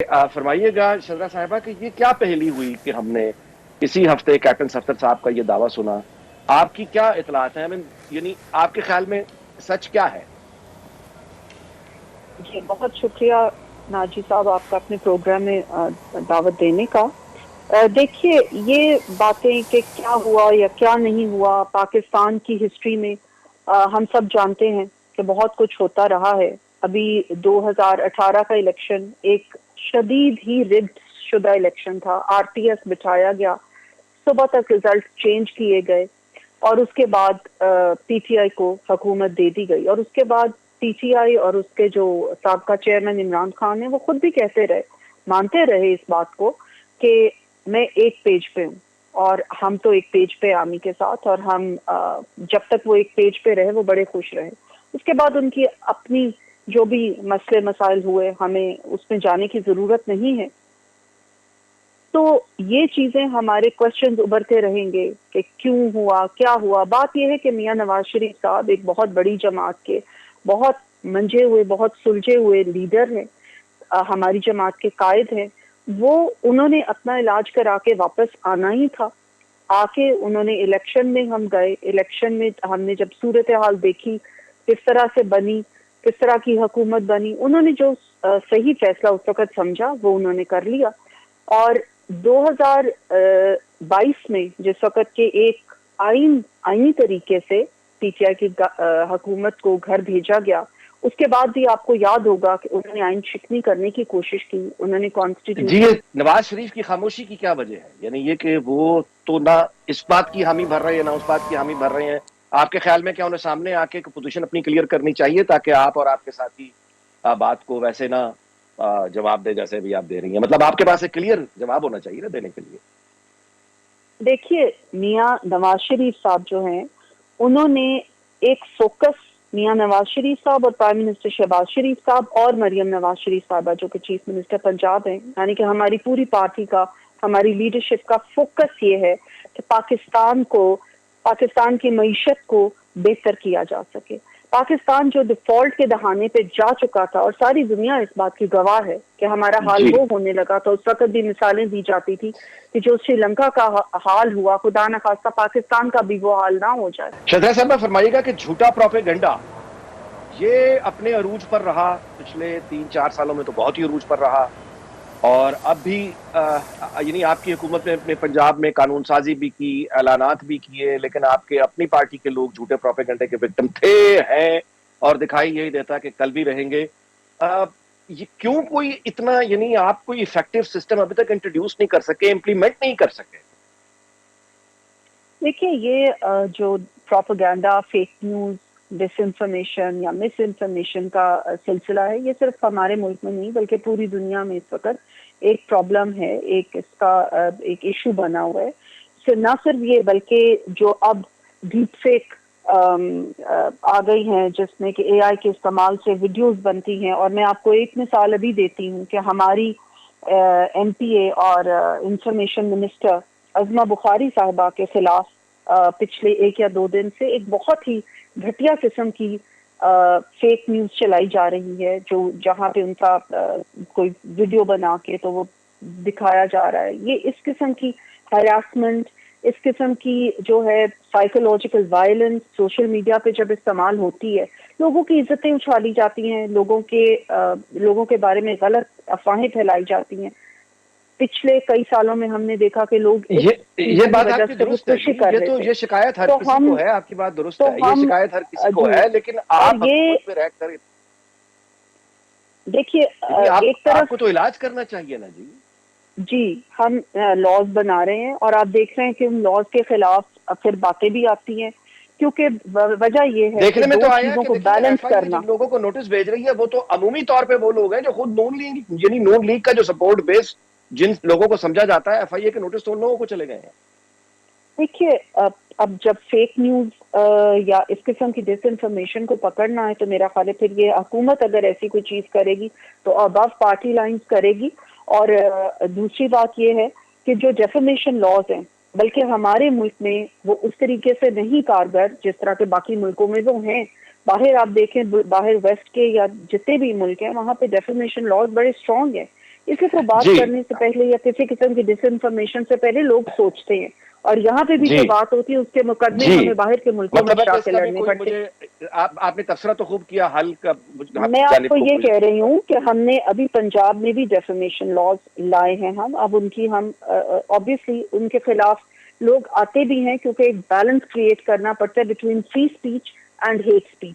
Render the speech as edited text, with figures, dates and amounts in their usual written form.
فرمائیے گا شذرا صاحبہ کہ یہ کیا پہلی ہوئی کہ ہم نے اسی ہفتے کیپٹن سفتر صاحب کا یہ دعویٰ سنا. آپ کی کیا اطلاعات ہیں؟ یعنی آپ کے خیال میں سچ کیا ہے؟ جی بہت شکریہ ناجی صاحب آپ کا اپنے پروگرام میں دعوت دینے کا. دیکھیے یہ باتیں کہ کیا ہوا یا کیا نہیں ہوا پاکستان کی ہسٹری میں ہم سب جانتے ہیں کہ بہت کچھ ہوتا رہا ہے. ابھی 2018 کا الیکشن ایک شدید ہی رگڈ شدہ الیکشن تھا. آر ٹی ایس بٹھایا گیا, صبح تک رزلٹ چینج کیے گئے اور اس کے بعد پی ٹی آئی کو حکومت دے دی گئی. اور اس کے بعد پی ٹی آئی اور اس کے جو سابقہ چیئرمین عمران خان ہیں وہ خود بھی کہتے رہے, مانتے رہے اس بات کو کہ میں ایک پیج پہ ہوں اور ہم تو ایک پیج پہ عامی کے ساتھ, اور ہم جب تک وہ ایک پیج پہ رہے وہ بڑے خوش رہے. اس کے بعد ان کی اپنی جو بھی مسئلے مسائل ہوئے ہمیں اس میں جانے کی ضرورت نہیں ہے. تو یہ چیزیں ہمارے کوشچنز ابھرتے رہیں گے کہ کیوں ہوا کیا ہوا. بات یہ ہے کہ میاں نواز شریف صاحب ایک بہت بڑی جماعت کے بہت منجے ہوئے بہت سلجھے ہوئے لیڈر ہیں, ہماری جماعت کے قائد ہیں. وہ انہوں نے اپنا علاج کرا کے واپس آنا ہی تھا. آ کے انہوں نے الیکشن میں ہم گئے, الیکشن میں ہم نے جب صورتحال دیکھی کس طرح سے بنی, کس طرح کی حکومت بنی, انہوں نے جو صحیح فیصلہ اس وقت سمجھا وہ انہوں نے کر لیا. اور 2022 میں جس وقت کے ایک آئینی طریقے سے پی ٹی آئی کی حکومت کو گھر بھیجا گیا, اس کے بعد بھی آپ کو یاد ہوگا کہ انہوں نے آئین شکنی کرنے کی کوشش کی. انہوں نے جی, کانسٹیٹیوشن نواز شریف کی خاموشی کی کیا وجہ ہے؟ یعنی یہ کہ وہ تو نہ اس بات کی حامی بھر رہے ہیں نہ اس بات کی حامی بھر رہے ہیں. آپ کے خیال میں کیا انہیں سامنے آ کے پوزیشن اپنی کلیئر کرنی چاہیے تاکہ آپ اور آپ کے ساتھی بات کو ویسے نہ جواب دے جیسے بھی آپ دے رہی ہیں؟ مطلب آپ کے پاس ایک کلیئر جواب ہونا چاہیے نا دینے کے لیے. دیکھیے میاں نواز شریف صاحب جو ہیں انہوں نے ایک فوکس, میاں نواز شریف صاحب اور پرائم منسٹر شہباز شریف صاحب اور مریم نواز شریف صاحبہ جو کہ چیف منسٹر پنجاب ہیں, یعنی کہ ہماری پوری پارٹی کا ہماری لیڈرشپ کا فوکس یہ ہے کہ پاکستان کی معیشت کو بہتر کیا جا سکے. پاکستان جو ڈیفالٹ کے دہانے پہ جا چکا تھا, اور ساری دنیا اس بات کی گواہ ہے کہ ہمارا حال جی وہ ہونے لگا تھا. اس وقت بھی مثالیں دی جاتی تھی کہ جو سری لنکا کا حال ہوا خدا نخواستہ پاکستان کا بھی وہ حال نہ ہو جائے. شذرا صاحبہ فرمائیے گا کہ جھوٹا پروپیگنڈا یہ اپنے عروج پر رہا, پچھلے 3-4 سالوں میں تو بہت ہی عروج پر رہا, اور اب بھی یعنی آپ کی حکومت نے پنجاب میں قانون سازی بھی کی, اعلانات بھی کیے, لیکن آپ کے اپنی پارٹی کے لوگ جھوٹے پروپیگنڈے کے وکٹم تھے, ہیں, اور دکھائی یہی دیتا کہ کل بھی رہیں گے. یہ کیوں کوئی اتنا, یعنی آپ کوئی ایفیکٹو سسٹم ابھی تک انٹروڈیوس نہیں کر سکے, امپلیمنٹ نہیں کر سکے؟ دیکھیے یہ جو پروپیگنڈا, فیک نیوز, ڈس انفارمیشن یا مس انفارمیشن کا سلسلہ ہے, یہ صرف ہمارے ملک میں نہیں بلکہ پوری دنیا میں اس وقت ایک پرابلم ہے, ایک اس کا ایک ایشو بنا ہوا ہے. نہ صرف یہ بلکہ جو اب ڈیپ فیک آ گئی ہیں جس میں کہ اے آئی کے استعمال سے ویڈیوز بنتی ہیں. اور میں آپ کو ایک مثال ابھی دیتی ہوں کہ ہماری ایم پی اے اور انفارمیشن منسٹر عظمہ بخاری صاحبہ کے خلاف پچھلے 1 یا 2 دن سے ایک بہت ہی گھٹیا قسم کی فیک نیوز چلائی جا رہی ہے, جو جہاں پہ ان کا کوئی ویڈیو بنا کے تو وہ دکھایا جا رہا ہے. یہ اس قسم کی ہراسمنٹ, اس قسم کی جو ہے سائیکولوجیکل وائلنس سوشل میڈیا پہ جب استعمال ہوتی ہے, لوگوں کی عزتیں اچھالی جاتی ہیں, لوگوں کے بارے میں غلط افواہیں پھیلائی جاتی ہیں. پچھلے کئی سالوں میں ہم نے دیکھا کہ لوگ اس یہ چیزوں کی بات وجہ آپ کی سے درست ہے خودکشی جی, کر یہ رہے تو تھے. یہ شکایت ہر تو کسی ہم کو ہے, آپ کی بات درست تو ہے, یہ ہم شکایت ہر کسی کو جی, ہے, لیکن اور آپ یہ حکومت میں رہ کر دیکھیے یعنی ایک آپ طرف کو تو علاج کرنا چاہیے نا جی. جی ہم لاز بنا رہے ہیں اور آپ دیکھ رہے ہیں کہ ان لاز کے خلاف پھر باتیں بھی آتی ہیں, کیونکہ وجہ یہ ہے کہ دیکھنے میں تو دو آیا چیزوں کہ کو دیکھیے ایف بیلنس آئی اے کرنا. جن لوگوں کو نوٹس بھیج رہی ہے وہ تو عمومی طور پہ وہ لوگ ہیں جو خود نون لیگ, یعنی نون لیگ کا جو سپورٹ بیس جن لوگوں کو سمجھا جاتا ہے, ایف آئی اے کے نوٹس تو ان لوگوں کو چلے گئے ہیں. دیکھیے اب جب فیک نیوز یا اس قسم کی ڈس انفارمیشن کو پکڑنا ہے تو میرا خیال ہے پھر یہ حکومت اگر ایسی کوئی چیز کرے گی تو ابو پارٹی لائنز کرے گی. اور دوسری بات یہ ہے کہ جو ڈیفیمیشن لاز ہیں بلکہ ہمارے ملک میں وہ اس طریقے سے نہیں کارگر جس طرح کے باقی ملکوں میں وہ ہیں. باہر آپ دیکھیں, باہر ویسٹ کے یا جتنے بھی ملک ہیں وہاں پہ ڈیفیمیشن لاز بڑے اسٹرانگ ہیں. اس لیے تو بات جی کرنے سے پہلے یا کسی قسم کی ڈس انفارمیشن سے پہلے لوگ سوچتے ہیں، اور یہاں پہ بھی جی جو بات ہوتی ہے اس کے مقدمے جی ہمیں باہر کے ملکوں میں مطلب ہے جا کہ اس کے کا بھی لڑنے کوئی پڑتے ہیں۔ مجھے آپ نے تبصرہ تو خوب کیا، حل کا میں آپ جانب کو یہ مجھے کہہ رہی ہوں کہ ہم نے ابھی پنجاب میں بھی ڈیفیمیشن لاز لائے ہیں ہم، اب ان کی ہم آبویسلی ان کے خلاف لوگ آتے بھی ہیں، کیونکہ ایک بیلنس کریٹ کرنا پڑتا ہے between free speech and hate speech.